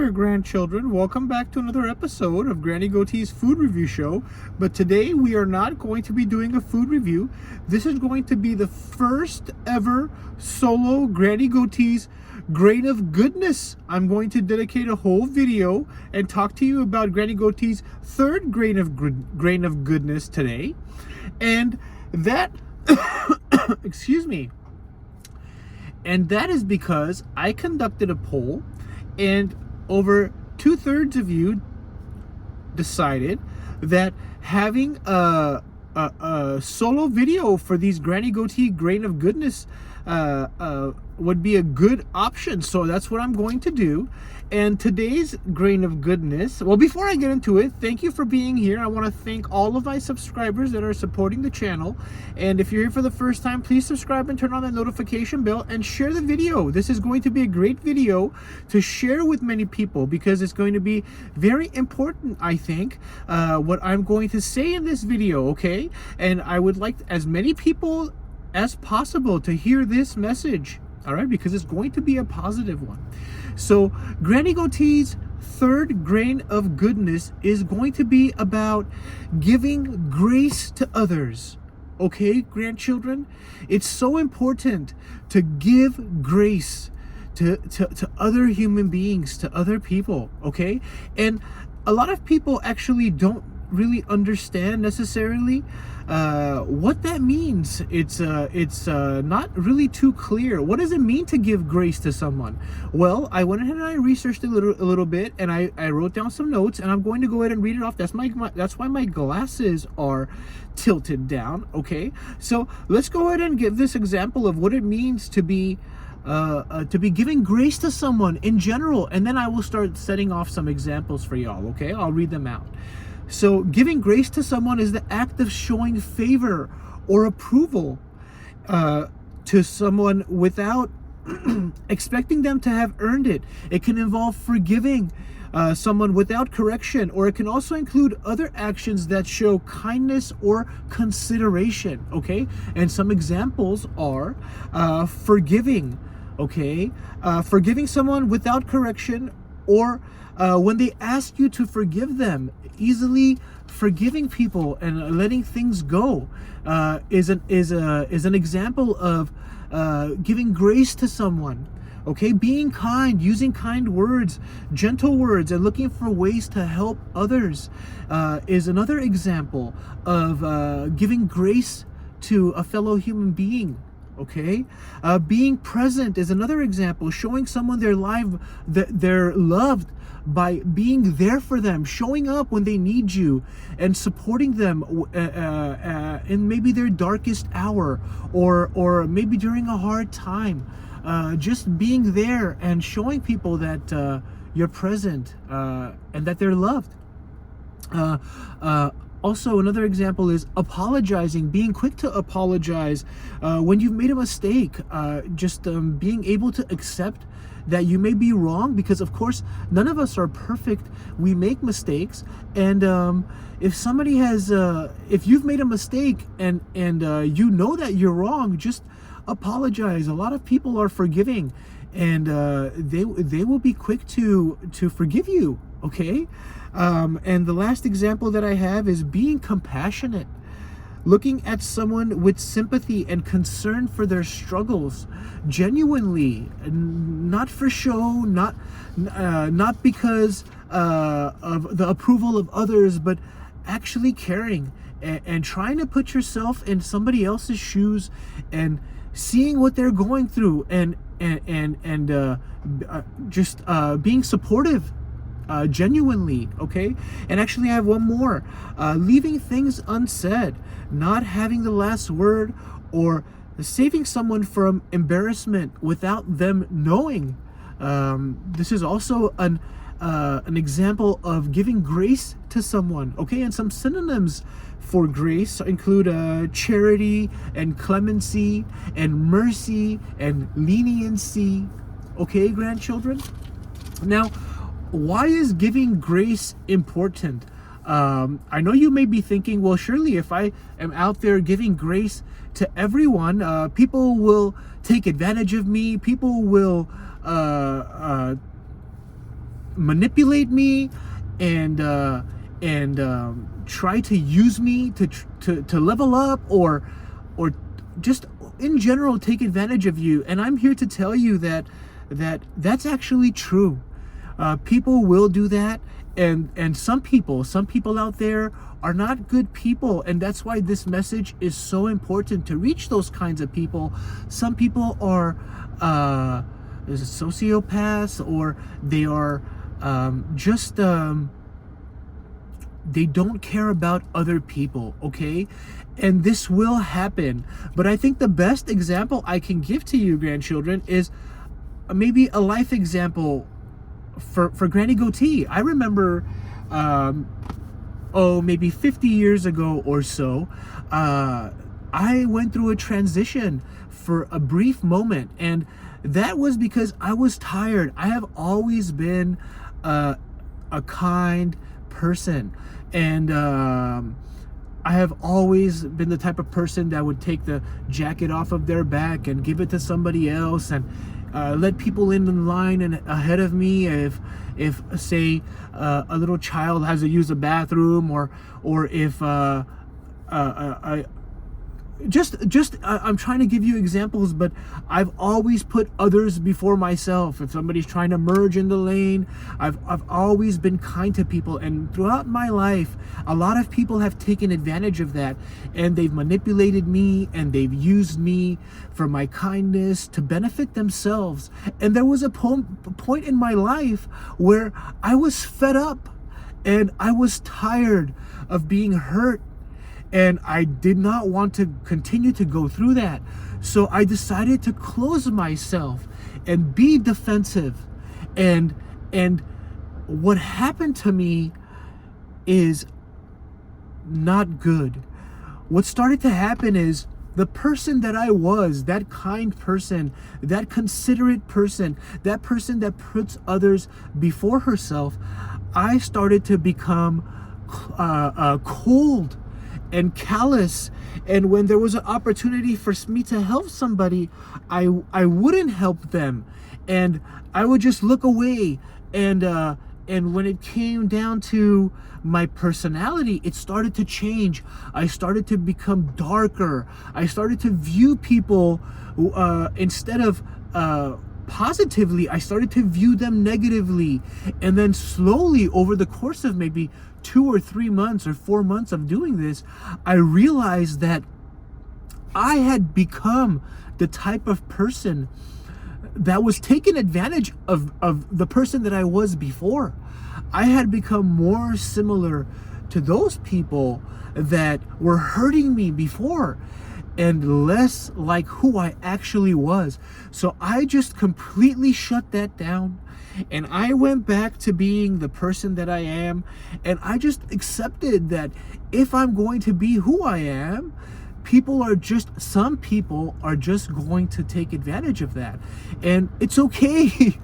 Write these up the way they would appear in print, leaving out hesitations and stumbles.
there, grandchildren. Welcome back to another episode of Granny Goatee's food review show. But today we are not going to be doing a food review. This is going to be the first ever solo Granny Goatee's grain of goodness. I'm going to dedicate a whole video and talk to you about Granny Goatee's third grain of goodness today. And that, excuse me. And that is because I conducted a poll and over 2/3 of you decided that having a solo video for these Granny Goatee grain of goodness would be a good option. So that's what I'm going to do. And today's grain of goodness, well, before I get into it, thank you for being here. I want to thank all of my subscribers that are supporting the channel. And if you're here for the first time, please subscribe and turn on the notification bell and share the video. This is going to be a great video to share with many people because it's going to be very important, I think, what I'm going to say in this video, okay? And I would like as many people as possible to hear this message, all right, because it's going to be a positive one. So Granny Goatee's third grain of goodness is going to be about giving grace to others. Okay, grandchildren, it's so important to give grace to other human beings, to other people, okay? And a lot of people actually don't really understand necessarily what that means. It's not really too clear. What does it mean to give grace to someone? Well, I went ahead and I researched a little bit, and I wrote down some notes, and I'm going to go ahead and read it off. That's why my glasses are tilted down. Okay, so let's go ahead and give this example of what it means to be giving grace to someone in general, and then I will start setting off some examples for y'all. Okay, I'll read them out. So giving grace to someone is the act of showing favor or approval to someone without expecting them to have earned it. It can involve forgiving someone without correction, or it can also include other actions that show kindness or consideration, okay? And some examples are forgiving, okay? Forgiving someone without correction, or when they ask you to forgive them. Easily forgiving people and letting things go is an example of giving grace to someone. Okay, being kind, using kind words, gentle words, and looking for ways to help others is another example of giving grace to a fellow human being. Okay, being present is another example, showing someone they're loved by being there for them, showing up when they need you, and supporting them in maybe their darkest hour, or maybe during a hard time. Just being there and showing people that you're present and that they're loved. Also, another example is apologizing, being quick to apologize when you've made a mistake. Just being able to accept that you may be wrong, because of course none of us are perfect. We make mistakes, and if somebody has, if you've made a mistake and you know that you're wrong, just apologize. A lot of people are forgiving, and they will be quick to forgive you. Okay. And the last example that I have is being compassionate, looking at someone with sympathy and concern for their struggles, genuinely, not for show, not because of the approval of others, but actually caring and trying to put yourself in somebody else's shoes and seeing what they're going through, and just being supportive. Genuinely, okay? And actually I have one more. Leaving things unsaid, not having the last word, or saving someone from embarrassment without them knowing. This is also an example of giving grace to someone, okay? And some synonyms for grace include charity and clemency and mercy and leniency. Okay, grandchildren? Now, why is giving grace important? I know you may be thinking, well, surely if I am out there giving grace to everyone, people will take advantage of me. People will manipulate me and try to use me to level up, or just in general take advantage of you. And I'm here to tell you that's actually true. People will do that, and some people out there are not good people, and that's why this message is so important to reach those kinds of people. Some people are sociopaths, or they are they don't care about other people, okay? And this will happen. But I think the best example I can give to you, grandchildren, is maybe a life example for Granny Goatee. I remember, maybe 50 years ago or so, I went through a transition for a brief moment, and that was because I was tired. I have always been a kind person, and I have always been the type of person that would take the jacket off of their back and give it to somebody else, and let people in line and ahead of me if say a little child has to use a bathroom, or if I'm trying to give you examples, but I've always put others before myself. If somebody's trying to merge in the lane, I've always been kind to people. And throughout my life, a lot of people have taken advantage of that, and they've manipulated me, and they've used me for my kindness to benefit themselves. And there was a point in my life where I was fed up, and I was tired of being hurt, and I did not want to continue to go through that. So I decided to close myself and be defensive. And what happened to me is not good. What started to happen is the person that I was, that kind person, that considerate person, that person that puts others before herself, I started to become cold and callous. And when there was an opportunity for me to help somebody, I wouldn't help them, and I would just look away. And when it came down to my personality, it started to change. I started to become darker. I started to view people instead of positively, I started to view them negatively. And then slowly, over the course of maybe 2 or 3 months or 4 months of doing this, I realized that I had become the type of person that was taking advantage of the person that I was before. I had become more similar to those people that were hurting me before, and less like who I actually was. So I just completely shut that down, and I went back to being the person that I am, and I just accepted that if I'm going to be who I am, some people are just going to take advantage of that. And it's okay.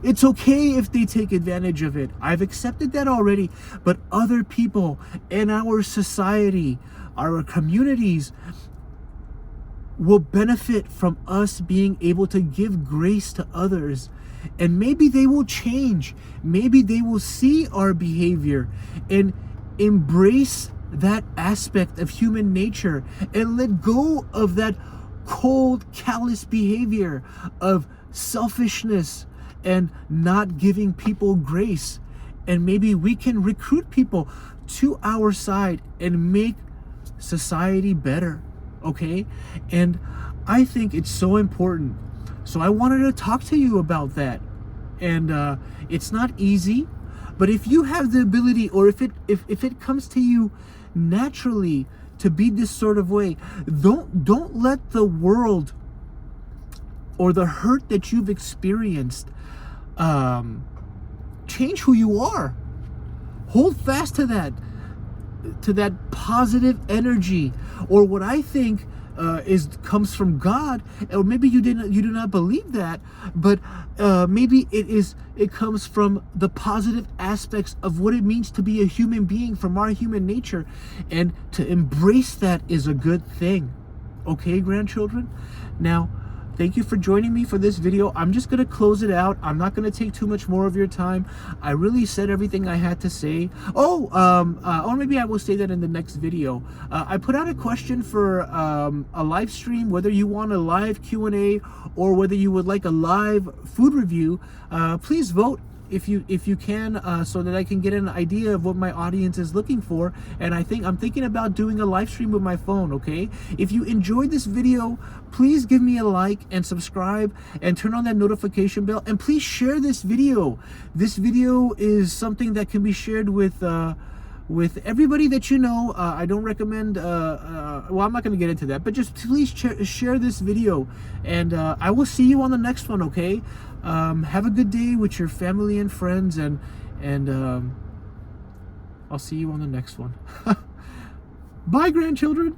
It's okay if they take advantage of it. I've accepted that already. But other people in our society, our communities, will benefit from us being able to give grace to others. And maybe they will change. Maybe they will see our behavior and embrace that aspect of human nature and let go of that cold, callous behavior of selfishness and not giving people grace. And maybe we can recruit people to our side and make society better. Okay? And I think it's so important. So I wanted to talk to you about that. And it's not easy, but if you have the ability, or if it comes to you naturally to be this sort of way, don't let the world or the hurt that you've experienced change who you are. Hold fast to that positive energy, or what I think comes from God. Or maybe you do not believe that, but maybe it comes from the positive aspects of what it means to be a human being, from our human nature, and to embrace that is a good thing. Okay, grandchildren? Now, Thank you for joining me for this video. I'm just going to close it out. I'm not going to take too much more of your time. I really said everything I had to say. Or maybe I will say that in the next video. I put out a question for a live stream, whether you want a live Q&A or whether you would like a live food review. Please vote if you can, so that I can get an idea of what my audience is looking for. And I'm thinking about doing a live stream with my phone. Okay, if you enjoyed this video, please give me a like and subscribe and turn on that notification bell, and please share this video. This video is something that can be shared with everybody that you know. I don't recommend, well, I'm not going to get into that, but just please share this video, and I will see you on the next one, okay? Have a good day with your family and friends, and I'll see you on the next one. Bye, grandchildren.